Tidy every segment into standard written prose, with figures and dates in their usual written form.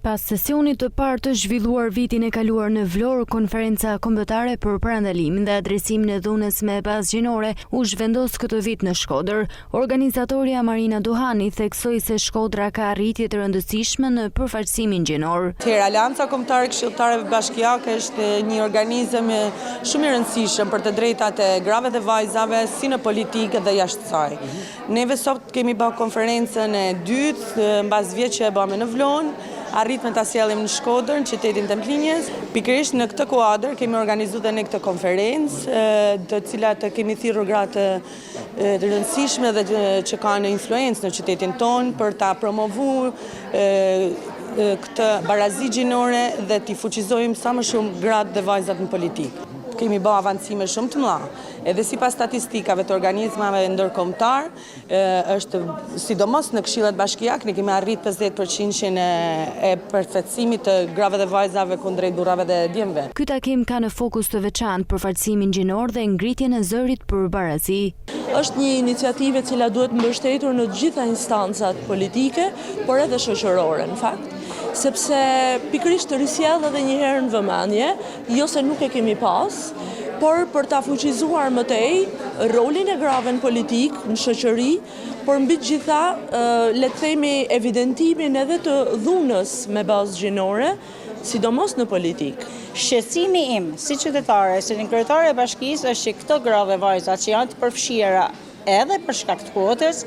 Pas sesionit të parë të zhvilluar vitin e kaluar në Vlorë, konferenca kombëtare për parandalimin dhe adresimin e dhunës me bazë gjinore u zhvendos këtë vit në Shkodër. Organizatorja Marina Duhani theksoi se Shkodra ka arritje të rëndësishme në përfaqësimin gjinor. Alianca Kombëtare e Këshilltarëve Bashkiake është një organizëm shumë i rëndësishëm për të drejtat e grave dhe vajzave si në politikë dhe jashtë saj. Neve sot kemi bërë konferencën e dytë mbas vjet që e bëmë në Vlorë. Arritëm ta sjellim në Shkodër, në qytetin Templinjes. Pikërisht në këtë kuadër kemi organizuar dhe ne këtë konferencë, të cilat kemi thirrur gratë të rëndësishme dhe që kanë influencë në qytetin tonë për ta promovuar këtë barazi gjinore dhe t'i fuqizojmë sa më shumë gratë dhe vajzat në politikë. Kemi bërë avancime shumë të mëdha. Edhe sipas statistikave të organizmave ndërkombëtar, është sidomos në Këshillat Bashkiake ne kemi arritur 50% e përfaqësimit të grave dhe vajzave kundrejt burrave dhe djemve. Ky takim ka në fokus të veçantë përfaqësimin gjinor dhe ngritjen e zërit për barazi. Është një iniciativë e cila duhet mbështetur në të gjitha instancat politike, por edhe shoqërore në fakt, sepse pikërisht të risjell edhe një herë në vëmendje, jo se nuk e kemi pas, por për ta fuqizuar më tej rolin e grave në politik, në shoqëri, por mbi të gjitha le të themi evidentimin edhe të dhunës me bazë gjinore, sidomos në politikë. Shqetësimi im si qytetare, si kryetare e bashkisë është që këto grave vajza që janë të përfshira edhe për shkak të kuotës,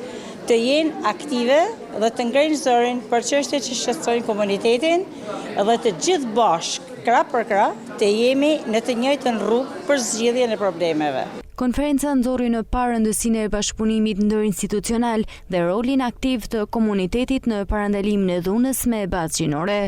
të jenë aktive dhe të ngrenë zërin për çështje që shqetësojnë komunitetin dhe të gjithë bashkë, krah për krah, të jemi në të njëjtën rrugë për zgjidhjen e problemeve. Konferenca nxorri në parëndësinë e bashkëpunimit ndërinstitucional dhe rolin aktiv të komunitetit në parandalimin e dhunës me bazë gjinore.